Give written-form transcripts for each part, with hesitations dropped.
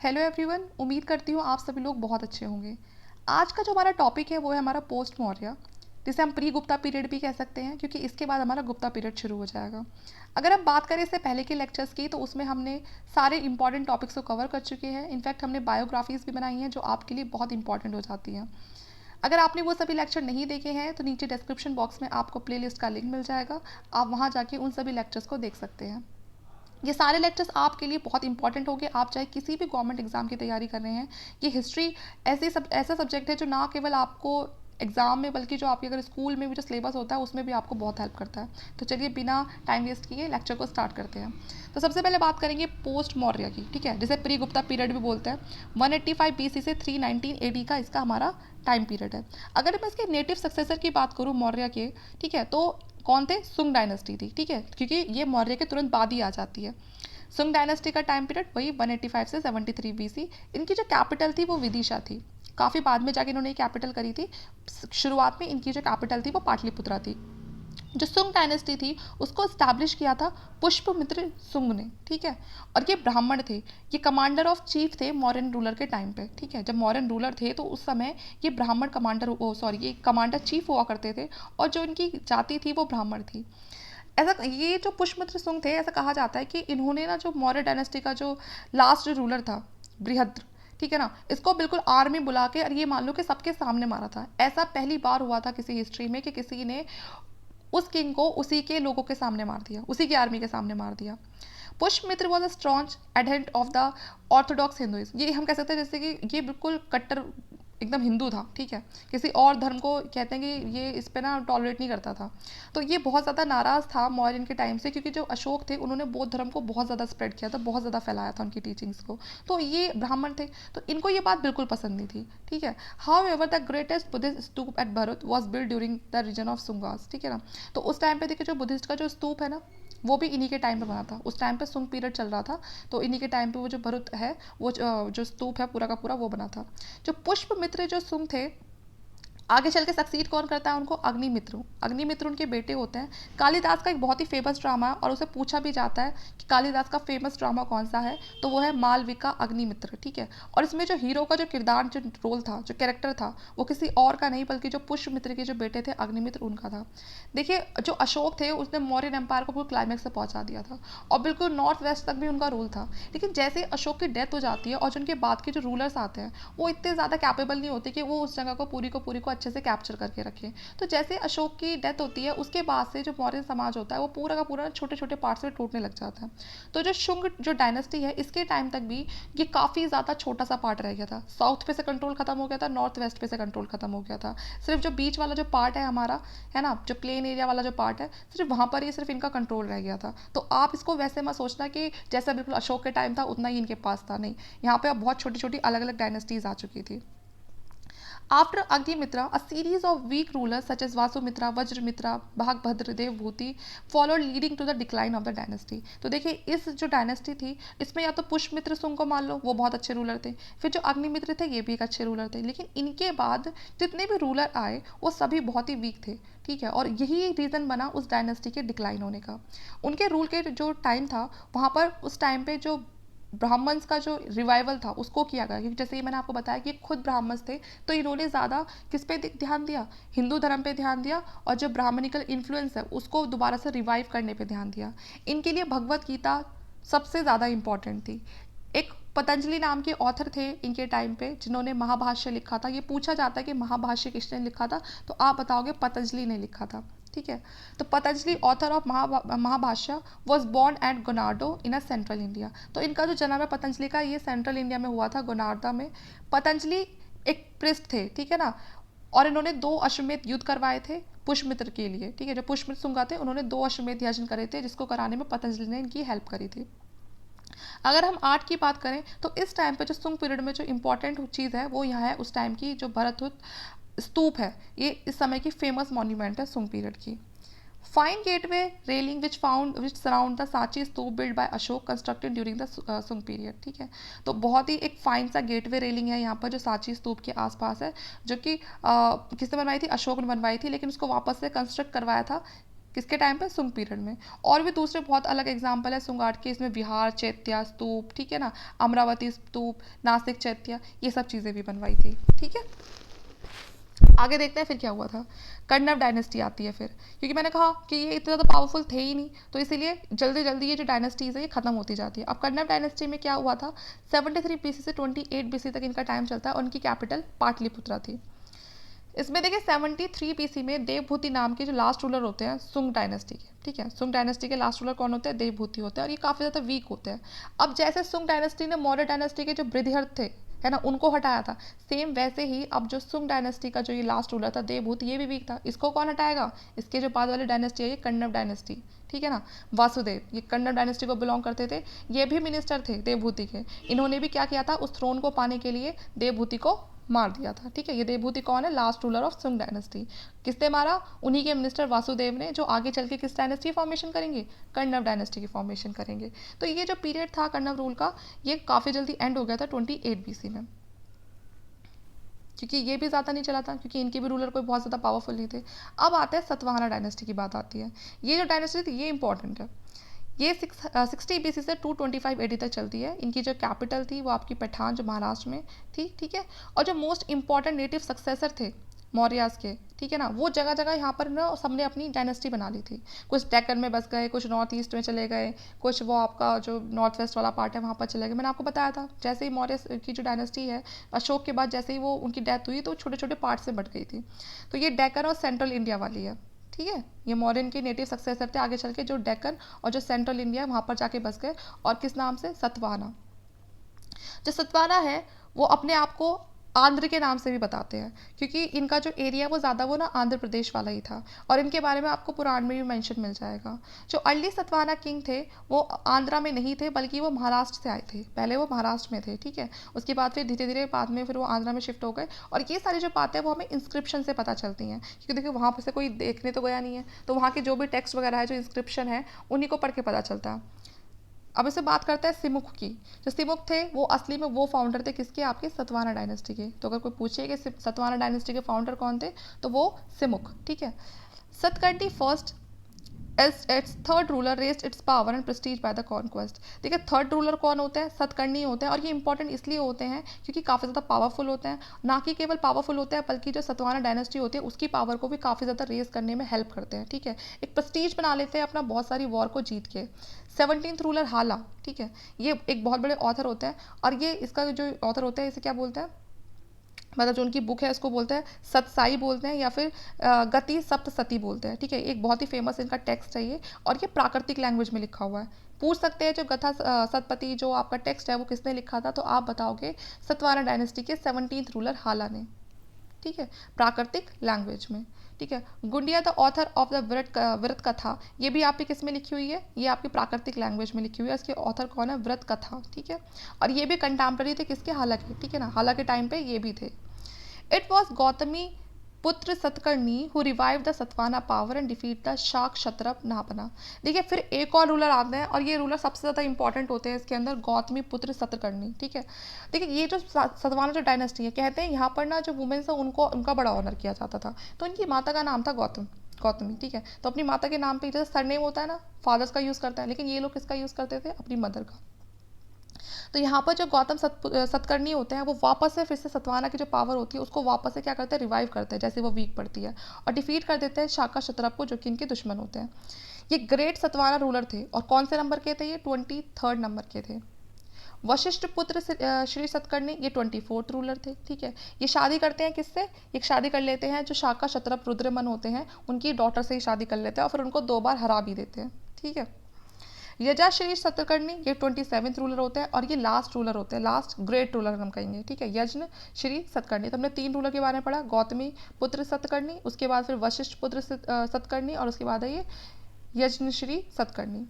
Hello everyone, उम्मीद करती हूँ आप सभी लोग बहुत अच्छे होंगे। आज का जो हमारा टॉपिक है वो है हमारा पोस्ट मौर्य, जिसे हम प्री गुप्ता पीरियड भी कह सकते हैं, क्योंकि इसके बाद हमारा गुप्ता पीरियड शुरू हो जाएगा। अगर हम बात करें इससे पहले के लेक्चर्स की, तो उसमें हमने सारे इंपॉर्टेंट टॉपिक्स को कवर कर चुके हैं। इनफैक्ट हमने बायोग्राफीज भी बनाई हैं जो आपके लिए बहुत इंपॉर्टेंट हो जाती हैं। अगर आपने वो सभी लेक्चर नहीं देखे हैं तो नीचे डिस्क्रिप्शन बॉक्स में आपको प्लेलिस्ट का लिंक मिल जाएगा। आप वहाँ जाके उन सभी लेक्चर्स को देख सकते हैं। ये सारे लेक्चर्स आपके लिए बहुत इंपॉर्टेंट होंगे। आप चाहे किसी भी गवर्नमेंट एग्जाम की तैयारी कर रहे हैं, ये हिस्ट्री ऐसा सब्जेक्ट है जो ना केवल आपको एग्जाम में, बल्कि जो आपके अगर स्कूल में भी जो सिलेबस होता है उसमें भी आपको बहुत हेल्प करता है। तो चलिए बिना टाइम वेस्ट किए लेक्चर को स्टार्ट करते हैं। तो सबसे पहले बात करेंगे पोस्ट मौर्य की, ठीक है, जिसे प्री गुप्ता पीरियड भी बोलते हैं। 185 BC से 319 AD का इसका हमारा टाइम पीरियड है। अगर मैं इसके नेटिव सक्सेसर की बात करूँ मौर्य के, ठीक है, तो कौन थे? सुंग डायनेस्टी थी, ठीक है, क्योंकि ये मौर्य के तुरंत बाद ही आ जाती है। सुंग डायनेस्टी का टाइम पीरियड वही 185 से 73 BC। इनकी जो कैपिटल थी वो विदिशा थी। काफ़ी बाद में जाके इन्होंने कैपिटल करी थी। शुरुआत में इनकी जो कैपिटल थी वो पाटलिपुत्रा थी। जो सुंग डायनेस्टी थी उसको इस्टेब्लिश किया था पुष्पमित्र सुंग ने, ठीक है। और ये ब्राह्मण थे। ये कमांडर ऑफ चीफ थे मौर्यन रूलर के टाइम पे, ठीक है। जब मौर्यन रूलर थे तो उस समय ये ब्राह्मण कमांडर, सॉरी, ये कमांडर चीफ हुआ करते थे। और जो इनकी जाति थी वो ब्राह्मण थी। ऐसा, ये जो पुष्पमित्र सुंग थे, ऐसा कहा जाता है कि इन्होंने ना जो मौर्य डायनेस्टी का जो लास्ट जो रूलर था बृहद्र, ठीक है ना, इसको बिल्कुल आर्मी बुला के, और ये मान लो कि सबके सामने मारा था। ऐसा पहली बार हुआ था किसी हिस्ट्री में कि किसी ने उस किंग को उसी के लोगों के सामने मार दिया, उसी की आर्मी के सामने मार दिया। Pushpamitra was a strong adherent of the orthodox Hinduism. ये हम कह सकते हैं जैसे कि ये बिल्कुल कट्टर एकदम हिंदू था, ठीक है। किसी और धर्म को कहते हैं कि ये इस पे ना टॉलरेट नहीं करता था। तो ये बहुत ज़्यादा नाराज़ था मौर्यन के टाइम से, क्योंकि जो अशोक थे उन्होंने बौद्ध धर्म को बहुत ज़्यादा स्प्रेड किया था, बहुत ज़्यादा फैलाया था उनकी टीचिंग्स को। तो ये ब्राह्मण थे, तो इनको ये बात बिल्कुल पसंद नहीं थी, ठीक है। However the greatest Buddhist stupa at Bharuch was build during the region of Sungas, ठीक है ना। तो उस टाइम पे देखिए जो बुद्धिस्ट का जो स्तूप है ना, वो भी इन्हीं के टाइम पे बना था। उस टाइम पे सुंग पीरियड चल रहा था, तो इन्हीं के टाइम पे वो जो भरूच है, वो जो स्तूप है पूरा का पूरा वो बना था। जो पुष्पमित्र जो सुंग थे, आगे चल के सक्सीड कौन करता है उनको? अग्निमित्र। अग्निमित्र उनके बेटे होते हैं। कालिदास का एक बहुत ही फेमस ड्रामा है, और उसे पूछा भी जाता है कि कालिदास का फेमस ड्रामा कौन सा है, तो वो है मालविका अग्निमित्र, ठीक है। और इसमें जो हीरो का जो किरदार, जो रोल था, जो कैरेक्टर था, वो किसी और का नहीं बल्कि जो पुष्पमित्र के जो बेटे थे अग्निमित्र, उनका था। देखिए जो अशोक थे उसने मौर्यन एम्पायर को पूरे क्लाइमैक्स से पहुंचा दिया था, और बिल्कुल नॉर्थ वेस्ट तक भी उनका रूल था। लेकिन जैसे अशोक की डेथ हो जाती है और जो उनके बाद के जो रूलर्स आते हैं वो इतने ज़्यादा कैपेबल नहीं होते कि वो उस जगह को पूरी को अच्छे से कैप्चर करके रखें। तो जैसे अशोक की डेथ होती है उसके बाद से जो मौर्य समाज होता है वो पूरा का पूरा छोटे छोटे पार्ट्स में टूटने लग जाता है। तो जो शुंग जो डायनेस्टी है इसके टाइम तक भी ये काफ़ी ज़्यादा छोटा सा पार्ट रह गया था। साउथ पे से कंट्रोल खत्म हो गया था, नॉर्थ वेस्ट पे से कंट्रोल खत्म हो गया था। सिर्फ जो बीच वाला जो पार्ट है हमारा, है ना, जो प्लेन एरिया वाला जो पार्ट है, सिर्फ वहाँ पर ही सिर्फ इनका कंट्रोल रह गया था। तो आप इसको वैसे मत सोचना कि जैसा बिल्कुल अशोक के टाइम था उतना ही इनके पास था, नहीं। यहाँ पे अब बहुत छोटी छोटी अलग अलग डायनेस्टीज आ चुकी थी। After Agnimitra, a series of weak rulers such as Vasumitra, Vajramitra, Bhagbhadra, Devbhuti followed, leading to the decline of the dynasty. तो देखिए इस जो डायनेस्टी थी इसमें या तो पुष्यमित्र सुंग को मान लो, वो बहुत अच्छे रूलर थे। फिर जो अग्निमित्र थे ये भी एक अच्छे रूलर थे। लेकिन इनके बाद जितने भी रूलर आए वो सभी बहुत ही वीक थे, ठीक है। और यही रीज़न बना उस डायनेस्टी के डिक्लाइन होने का। उनके रूल के जो टाइम था वहाँ पर उस टाइम पे जो ब्राह्मण्स का जो रिवाइवल था उसको किया गया, क्योंकि जैसे ही मैंने आपको बताया कि खुद ब्राह्मण्स थे, तो इन्होंने ज़्यादा किस पे ध्यान दिया? हिंदू धर्म पे ध्यान दिया, और जो ब्राह्मणिकल इन्फ्लुएंस है उसको दोबारा से रिवाइव करने पे ध्यान दिया। इनके लिए भगवत गीता सबसे ज़्यादा इम्पॉर्टेंट थी। एक पतंजलि नाम के ऑथर थे इनके टाइम पे जिन्होंने महाभाष्य लिखा था। ये पूछा जाता है कि महाभाष्य किसने लिखा था, तो आप बताओगे पतंजलि ने लिखा था, ठीक है। तो Patanjali author of Mahabhashya was born at Gonardo in a central India. तो इनका जो जन्म है पतंजलि का ये सेंट्रल इंडिया में हुआ था, गोनार्दा में। पतंजलि एक प्रिस्ट थे, ठीक है ना, और इन्होंने 2 अश्वमेध युद्ध करवाए थे पुष्यमित्र के लिए, ठीक है। जो पुष्यमित्र सुंगा थे उन्होंने 2 अश्वमेध यज्ञ करे थे, जिसको कराने में पतंजलि ने इनकी हेल्प करी थी। अगर हम आर्ट की बात करें तो इस टाइम पे जो सुंग पीरियड में जो इंपॉर्टेंट चीज़ है वो यहाँ है उस टाइम की जो भरतहुत स्तूप है। ये इस समय की फेमस मॉन्यूमेंट है सुंग पीरियड की। Fine gateway railing which surround the Sanchi stupa build by Ashok constructed during the सुंग पीरियड, ठीक है। तो बहुत ही एक फाइन सा गेटवे रेलिंग है यहाँ पर जो सांची स्तूप के आसपास है, जो कि किसने बनवाई थी? अशोक ने बनवाई थी, लेकिन उसको वापस से कंस्ट्रक्ट करवाया था किसके टाइम पे? सुंग पीरियड में। और भी दूसरे बहुत अलग एग्जाम्पल है सुंग आर्ट के, इसमें विहार चैत्य स्तूप, ठीक है ना, अमरावती स्तूप, नासिक चैत्य, ये सब चीज़ें भी बनवाई थी, ठीक है। आगे देखते हैं फिर क्या हुआ था। कण्व डायनेस्टी आती है फिर, क्योंकि मैंने कहा कि ये इतने ज़्यादा पावरफुल थे ही नहीं, तो इसीलिए जल्दी जल्दी ये जो डायनेस्टीज़ है ये खत्म होती जाती है। अब कण्व डायनेस्टी में क्या हुआ था, 73 BC से 28 BC तक इनका टाइम चलता है, और उनकी कैपिटल पाटलिपुत्रा थी। इसमें देखिए 73 BC में देवभूति नाम के जो लास्ट रूलर होते हैं सुंग डायनेस्टी के, ठीक है, सुंग डायनेस्टी के लास्ट रूलर कौन होते हैं? देवभूति होते हैं, और ये काफ़ी ज़्यादा वीक होते हैं। अब जैसे सुंग डायनेस्टी ने मौर्य डायनेस्टी के जो बृहद्रथ थे, है ना, उनको हटाया था, सेम वैसे ही अब जो सुंग डायनेस्टी का जो ये लास्ट रूलर था देवभूति, ये भी वीक था, इसको कौन हटाएगा? इसके जो बाद वाली डायनेस्टी है ये कण्व डायनेस्टी, ठीक है ना। वासुदेव ये कण्व डायनेस्टी को बिलोंग करते थे, ये भी मिनिस्टर थे देवभूति के। इन्होंने भी क्या किया था, उस थ्रोन को पाने के लिए देवभूति को मार दिया था, ठीक है। ये देवभूति कौन है? लास्ट रूलर ऑफ सुंग डायनेस्टी। किसने मारा? उन्हीं के मिनिस्टर वासुदेव ने, जो आगे चल के किस डायनेस्टी की फॉर्मेशन करेंगे? कण्व डायनेस्टी की फॉर्मेशन करेंगे। तो ये जो पीरियड था कण्व रूल का, ये काफ़ी जल्दी एंड हो गया था 28 BC में, क्योंकि ये भी ज़्यादा नहीं चला था, क्योंकि इनके भी रूलर कोई बहुत ज़्यादा पावरफुल नहीं थे। अब आते हैं सतवाहना डायनेस्टी की बात आती है। ये जो डायनेस्टी थी ये इंपॉर्टेंट है। ये 60 BC से 225 AD तक चलती है। इनकी जो कैपिटल थी वो आपकी पैठान, जो महाराष्ट्र में थी, ठीक है। और जो मोस्ट इंपॉर्टेंट नेटिव सक्सेसर थे मौर्यास के, ठीक है ना, वो जगह जगह यहाँ पर ना सबने अपनी डायनेस्टी बना ली थी। कुछ डेक्कन में बस गए, कुछ नॉर्थ ईस्ट में चले गए, कुछ वो आपका जो नॉर्थ वेस्ट वाला पार्ट है वहाँ पर चले गए। मैंने आपको बताया था जैसे ही मौर्य की जो डायनेस्टी है, अशोक के बाद जैसे ही वो उनकी डेथ हुई तो छोटे छोटे पार्ट से बट गई थी। तो ये डेक्कन और सेंट्रल इंडिया वाली है, ठीक है। ये मौर्यन के नेटिव सक्सेसर थे आगे चल के, जो डेक्कन और जो सेंट्रल इंडिया वहाँ पर जाके बस गए, और किस नाम से? सतवाहना। जो सतवाहना है वो अपने आप को आंध्र के नाम से भी बताते हैं, क्योंकि इनका जो एरिया वो ज़्यादा वो ना आंध्र प्रदेश वाला ही था, और इनके बारे में आपको पुराण में भी मेंशन मिल जाएगा। जो अर्ली सतवाहना किंग थे वो आंध्रा में नहीं थे, बल्कि वो महाराष्ट्र से आए थे। पहले वो महाराष्ट्र में थे, ठीक है। उसके बाद फिर धीरे धीरे बाद में फिर वो आंध्रा में शिफ्ट हो गए, और ये सारी जो बातें वो हमें इंस्क्रिप्शन से पता चलती हैं, क्योंकि देखिए वहाँ पर से कोई देखने तो गया नहीं है, तो वहाँ के जो भी टेक्स्ट वगैरह है, जो इंस्क्रिप्शन है, उन्हीं को पढ़ के पता चलता है। अब इसे बात करते हैं सिमुख की। जो सिमुख थे वो असली में वो फाउंडर थे किसके? आपके सतवाहना डायनेस्टी के। तो अगर कोई पूछे कि सतवाहना डायनेस्टी के फाउंडर कौन थे, तो वो सिमुख, ठीक है। Satakarni first as its third ruler raised its power and prestige by the conquest। देखिए थर्ड रूलर कौन होते हैं? सतकर्णी होते हैं, और ये इंपॉर्टेंट इसलिए होते हैं क्योंकि काफ़ी ज़्यादा पावरफुल होते हैं। ना कि केवल पावरफुल होते हैं, बल्कि जो सतवाहना डायनेस्टी होती है उसकी पावर को भी काफ़ी ज़्यादा रेज करने में हेल्प करते हैं, ठीक है। एक प्रेस्टीज बना लेते हैं अपना बहुत सारी वॉर को जीत के। 17th रूलर हाला, ठीक है, ये एक बहुत बड़े ऑथर होते हैं, और ये इसका जो ऑथर होता है इसे क्या बोलते हैं, मतलब जो उनकी बुक है उसको बोलते हैं सतसाई बोलते हैं, या फिर गति सप्तसती बोलते हैं, ठीक है। एक बहुत ही फेमस इनका टेक्स्ट है ये, और ये प्राकृतिक लैंग्वेज में लिखा हुआ है। पूछ सकते हैं जो गथा सतपति जो आपका टेक्स्ट है वो किसने लिखा था, तो आप बताओगे सतवाहना डायनेस्टी के 17th रूलर हाला ने, ठीक है, प्राकृतिक लैंग्वेज में, ठीक है। गुंडिया द ऑथर ऑफ द व्रत कथा, ये भी आपकी किस में लिखी हुई है? ये आपकी प्राकृतिक लैंग्वेज में लिखी हुई है। इसके ऑथर कौन है? व्रत कथा, ठीक है। और ये भी कंटेम्प्रेरी थे किसके? हाला के, ठीक है ना, हाला के टाइम पे ये भी थे। इट वॉज गौतमी पुत्र Satakarni who revive the Satavahana power and defeat the शाक क्षत्रप नापना। देखिए फिर एक और रूलर आते हैं, और ये रूलर सबसे ज़्यादा इंपॉर्टेंट होते हैं इसके अंदर, गौतमी पुत्र सतकर्णी, ठीक है। देखिए ये जो सतवाना जो डायनेस्टी है, कहते हैं यहाँ पर ना जो वुमेन्स है उनको उनका बड़ा ऑनर किया जाता था। तो इनकी माता का नाम था गौतमी, ठीक है। तो अपनी माता के नाम पे जैसे सरनेम होता है ना, फादर्स का यूज़ करता है, लेकिन ये लोग किसका यूज़ करते थे? अपनी मदर का। तो यहाँ पर जो गौतम सतकर्णी होते हैं वो वापस से फिर से सतवाना की जो पावर होती है उसको वापस से क्या करते हैं? रिवाइव करते हैं, जैसे वो वीक पड़ती है, और डिफीट कर देते हैं शाका क्षत्रप को, जो कि इनके दुश्मन होते हैं। ये ग्रेट सतवाना रूलर थे, और कौन से नंबर के थे? ये 23rd नंबर के थे। वशिष्ठ पुत्र श्री सतकर्णी ये 24th रूलर थे, ठीक है। ये शादी करते हैं किससे? ये शादी कर लेते हैं जो शाका क्षत्रप रुद्रमन होते हैं उनकी डॉटर से ही शादी कर लेते हैं, और फिर उनको 2 बार हरा भी देते हैं, ठीक है। यजाश्री सतकर्णी ये 27th रूलर होते हैं, और ये लास्ट रूलर होते हैं, लास्ट ग्रेट रूलर हम कहेंगे, ठीक है। यज्ञ श्री सतकर्णी। तो हमने 3 रूलर के बारे में पढ़ा, गौतमी पुत्र सतकर्णी, उसके बाद फिर वशिष्ठ पुत्र सतकर्णी, और उसके बाद है ये Yajna Shri Satakarni.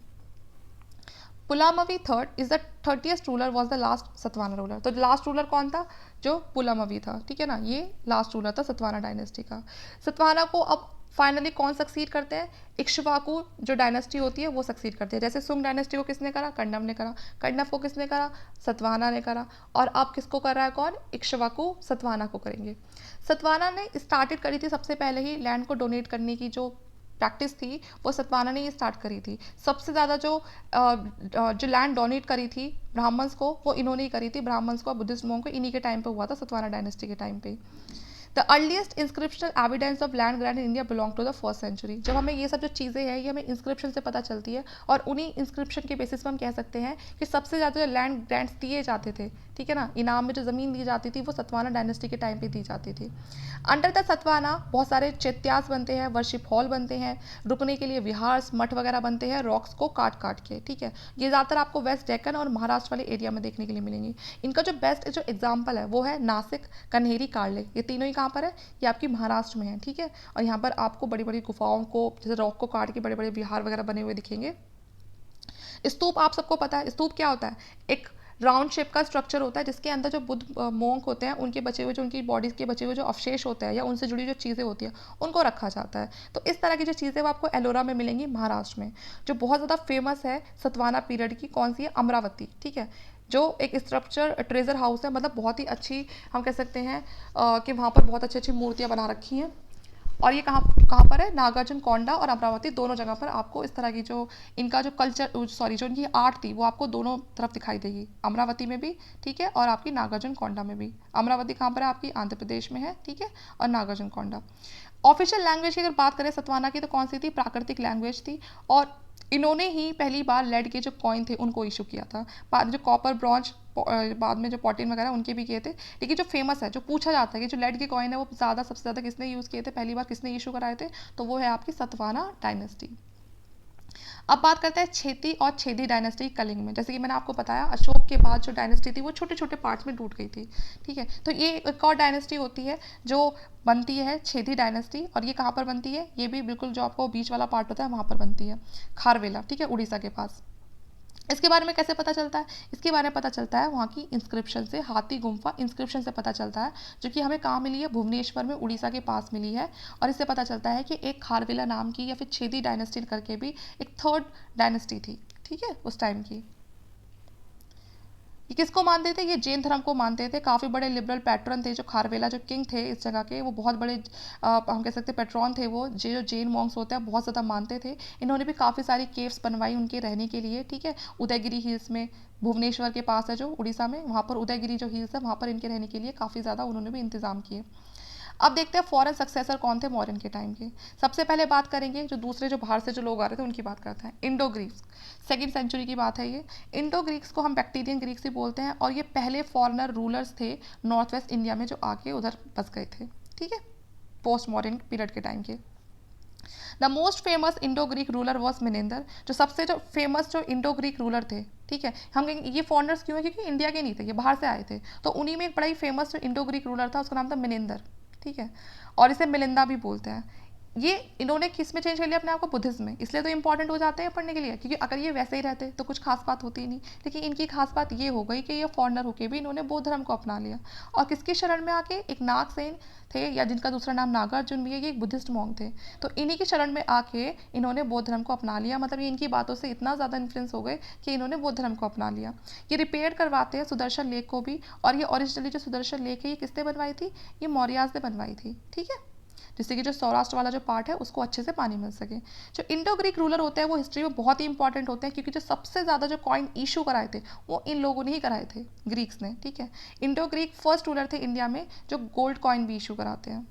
Pulamavi third is the 30th ruler was the last Satavana ruler. तो लास्ट रूलर कौन था? जो पुलामवी था, ठीक है ना, ये लास्ट रूलर था सतवाना डायनेस्टी का। सतवाना को अब फाइनली कौन सक्सीड करते हैं? इक्ष्वाकु जो डायनेस्टी होती है वो सक्सीड करती है। जैसे सुंग डायनेस्टी को किसने करा? कण्व ने करा। कण्व को किसने करा? सतवाना ने करा। और अब किसको कर रहा है कौन? इक्ष्वाकु सतवाना को करेंगे। सतवाना ने स्टार्टेड करी थी सबसे पहले ही लैंड को डोनेट करने की जो प्रैक्टिस थी वो सतवाना ने ये स्टार्ट करी थी। सबसे ज़्यादा जो लैंड डोनेट करी थी ब्राह्मण्स को वो इन्होंने ही करी थी, ब्राह्मण्स को, बुद्धिस्ट मोंग को, इन्हीं के टाइम पे हुआ था, सतवाना डायनेस्टी के टाइम पे। The earliest inscriptional evidence of land grant in India belong to the first century. जब हमें ये सब जो चीज़ें हैं ये हमें इंस्क्रिप्शन से पता चलती है, और उन्हीं इंस्क्रिप्शन के बेसिस पर हम कह सकते हैं कि सबसे ज़्यादा जो लैंड ग्रैंड्स दिए जाते थे, ठीक है ना, इनाम में जो ज़मीन दी जाती थी वो सतवाना डायनेस्टी के टाइम पे दी जाती थी। अंडर द सतवाना बहुत सारे चैत्यास बनते हैं, वर्शिप हॉल बनते हैं, रुकने के लिए विहार, मठ वगैरह बनते हैं रॉक्स को काट काट के, ठीक है। ये ज़्यादातर आपको वेस्ट डेक्कन और महाराष्ट्र वाले एरिया में देखने के लिए मिलेंगी। इनका जो बेस्ट जो एग्जाम्पल है वो है नासिक, कन्हेरी, कार्ले। ये तीनों ही कहाँ पर है? ये आपकी महाराष्ट्र में है, ठीक है। और यहाँ पर आपको बड़ी बड़ी गुफाओं को, जैसे रॉक को काट के बड़े बड़े विहार वगैरह बने हुए दिखेंगे। स्तूप आप सबको पता है, स्तूप क्या होता है? एक राउंड शेप का स्ट्रक्चर होता है जिसके अंदर जो बुद्ध मोंक होते हैं उनके बचे हुए, जो उनकी बॉडीज के बचे हुए जो अवशेष होते हैं या उनसे जुड़ी जो चीज़ें होती हैं उनको रखा जाता है। तो इस तरह की जो चीज़ें वो आपको एलोरा में मिलेंगी महाराष्ट्र में। जो बहुत ज़्यादा फेमस है सतवाना पीरियड की, कौन सी है? अमरावती, ठीक है। जो एक स्ट्रक्चर ट्रेजर हाउस है, मतलब बहुत ही अच्छी, हम कह सकते हैं कि वहाँ पर बहुत अच्छी अच्छी मूर्तियाँ बना रखी हैं। और ये कहाँ कहाँ पर है? नागार्जुन कोंडा और अमरावती दोनों जगह पर आपको इस तरह की जो इनका जो कल्चर, सॉरी, जो इनकी आर्ट थी वो आपको दोनों तरफ दिखाई देगी, अमरावती में भी, ठीक है, और आपकी नागार्जुन कोंडा में भी। अमरावती कहाँ पर है? आपकी आंध्र प्रदेश में है, ठीक है, और नागार्जुन कोंडा। ऑफिशियल लैंग्वेज की अगर बात करें सतवाना की तो कौन सी थी? प्राकृतिक लैंग्वेज थी। और इन्होंने ही पहली बार लेड के जो कॉइन थे उनको इशू किया था। बाद में जो कॉपर, ब्रॉन्ज, बाद में जो पॉटिन वगैरह उनके भी किए थे। लेकिन जो फेमस है, जो पूछा जाता है कि जो लेड के कॉइन है वो ज़्यादा, सबसे ज़्यादा किसने यूज़ किए थे, पहली बार किसने इशू कराए थे, तो वो है आपकी सतवाना डायनेस्टी। अब बात करते हैं छेती और छेदी डायनेस्टी कलिंग में। जैसे कि मैंने आपको बताया अशोक के बाद जो डायनेस्टी थी वो छोटे छोटे पार्ट्स में टूट गई थी, ठीक है। तो ये एक और डायनेस्टी होती है जो बनती है, छेदी डायनेस्टी। और ये कहाँ पर बनती है? ये भी बिल्कुल जो आपको बीच वाला पार्ट होता है वहाँ पर बनती है, खारवेला, ठीक है, उड़ीसा के पास। इसके बारे में कैसे पता चलता है? इसके बारे में पता चलता है वहाँ की इंस्क्रिप्शन से, हाथी गुम्फा इंस्क्रिप्शन से पता चलता है, जो कि हमें कहाँ मिली है? भुवनेश्वर में, उड़ीसा के पास मिली है। और इससे पता चलता है कि एक खारवेला नाम की या फिर छेदी डायनेस्टी करके भी एक थर्ड डायनेस्टी थी, ठीक है, उस टाइम की। ये किसको मानते थे? ये जैन धर्म को मानते थे। काफ़ी बड़े लिबरल पैट्रन थे जो खारवेला जो किंग थे इस जगह के, वो बहुत बड़े हम कह सकते हैं पैट्रॉन थे वो, जो जैन मॉन्क्स होते हैं बहुत ज़्यादा मानते थे। इन्होंने भी काफ़ी सारी केव्स बनवाई उनके रहने के लिए, ठीक है। उदयगिरी हिल्स में, भुवनेश्वर के पास है जो उड़ीसा में, वहाँ पर उदयगिरी जो हिल्स है वहाँ पर इनके रहने के लिए काफ़ी ज़्यादा उन्होंने भी इंतज़ाम किए। अब देखते हैं फॉरेन सक्सेसर कौन थे मौर्यन के टाइम के। सबसे पहले बात करेंगे जो दूसरे, जो बाहर से जो लोग आ रहे थे उनकी बात करते हैं। इंडो ग्रीक्स, सेकेंड सेंचुरी की बात है ये। इंडो ग्रीक्स को हम बैक्टीरियन ग्रीक्स ही बोलते हैं, और ये पहले फॉरनर रूलर्स थे नॉर्थ वेस्ट इंडिया में जो आके उधर बस गए थे, ठीक है, पोस्ट मॉडर्न पीरियड के टाइम के। The most famous Indo Greek ruler was Menander. जो सबसे जो फेमस जो इंडो ग्रीक रूलर थे, ठीक है, हम कहेंगे ये फॉरनर्स क्यों है? क्योंकि इंडिया के नहीं थे, ये बाहर से आए थे। तो उन्हीं में एक बड़ा ही फेमस जो इंडो ग्रीक रूलर था उसका नाम था मिनेंदर, ठीक है, और इसे मिलिंदा भी बोलते हैं। ये इन्होंने किस में चेंज कर लिया अपने आप को? बुद्धिज्म में। इसलिए तो इंपॉर्टेंट हो जाते हैं पढ़ने के लिए, क्योंकि अगर ये वैसे ही रहते तो कुछ खास बात होती ही नहीं। लेकिन इनकी खास बात ये हो गई कि ये फॉरनर होके भी इन्होंने बौद्ध धर्म को अपना लिया। और किसकी शरण में आके? एक नागसेन थे, या जिनका दूसरा नाम नागार्जुन भी है, ये एक बुद्धिस्ट मॉन्क थे। तो इन्हीं की शरण में आके इन्होंने बौद्ध धर्म को अपना लिया। मतलब ये इनकी बातों से इतना ज़्यादा इन्फ्लुएंस हो गए कि इन्होंने बौद्ध धर्म को अपना लिया। ये रिपेयर करवाते हैं सुदर्शन लेक को भी, और ये ओरिजिनली जो सुदर्शन लेक है ये किसने बनवाई थी? ये मौर्याज ने बनवाई थी, ठीक है, जिससे कि जो सौराष्ट्र वाला जो पार्ट है उसको अच्छे से पानी मिल सके। जो इंडो ग्रीक रूलर होते हैं वो हिस्ट्री में बहुत ही इंपॉर्टेंट होते हैं, क्योंकि जो सबसे ज़्यादा जो कॉइन इशू कराए थे वो इन लोगों ने ही कराए थे, ग्रीक्स ने, ठीक है। इंडो ग्रीक फर्स्ट रूलर थे इंडिया में जो गोल्ड कॉइन भी इशू कराते हैं,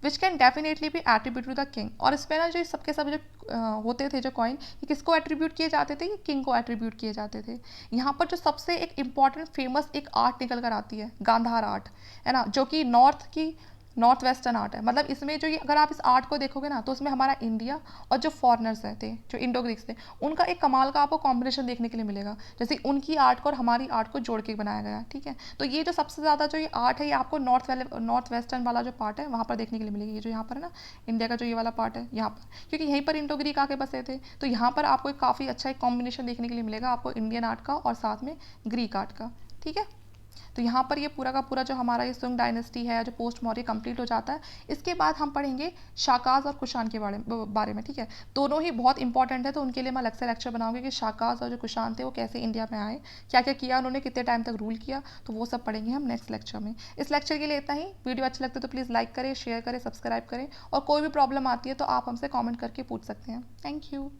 विच कैन डेफिनेटली भी एट्रीब्यूट टू द किंग। और इसमें ना जो सबके सब जो होते थे जो कॉइन, ये किसको एट्रीब्यूट किए जाते थे? ये किंग को एट्रीब्यूट किए जाते थे। यहाँ पर जो सबसे एक इम्पॉर्टेंट फेमस एक आर्ट निकल कर आती है, गांधार आर्ट, है ना, जो कि नॉर्थ वेस्टर्न आर्ट है। मतलब इसमें जो ये, अगर आप इस आर्ट को देखोगे ना तो उसमें हमारा इंडिया और जो फॉरनर्स थे जो इंडो ग्रीक्स थे उनका एक कमाल का आपको कॉम्बिनेशन देखने के लिए मिलेगा। जैसे उनकी आर्ट को और हमारी आर्ट को जोड़ के बनाया गया, ठीक है। तो ये जो सबसे ज़्यादा जो ये आर्ट है ये आपको नॉर्थ वेस्टर्न वाला जो पार्ट है वहाँ पर देखने के लिए मिलेगी। ये जो यहाँ पर है ना इंडिया का जो ये वाला पार्ट है यहाँ पर, क्योंकि यहीं पर इंडो ग्रीक आके बसे थे, तो यहाँ पर आपको एक काफ़ी अच्छा एक कॉम्बिनेशन देखने के लिए मिलेगा आपको इंडियन आर्ट का और साथ में ग्रीक आर्ट का, ठीक है। तो यहाँ पर ये पूरा का पूरा जो हमारा ये सुंग डायनेस्टी है, जो पोस्ट मौर्य कंप्लीट हो जाता है। इसके बाद हम पढ़ेंगे शाकाज और कुषाण के बारे में, ठीक है। दोनों ही बहुत इंपॉर्टेंट है, तो उनके लिए मैं अलग से लेक्चर बनाऊंगी कि शाकाज और जो कुषाण थे वो कैसे इंडिया में आए, क्या क्या किया उन्होंने, कितने टाइम तक रूल किया, तो वो सब पढ़ेंगे हम नेक्स्ट लेक्चर में। इस लेक्चर के लिए इतना ही। वीडियो अच्छा लगता है तो प्लीज़ लाइक करें, शेयर करें, सब्सक्राइब करें, और कोई भी प्रॉब्लम आती है तो आप हमसे कॉमेंट करके पूछ सकते हैं। Thank you.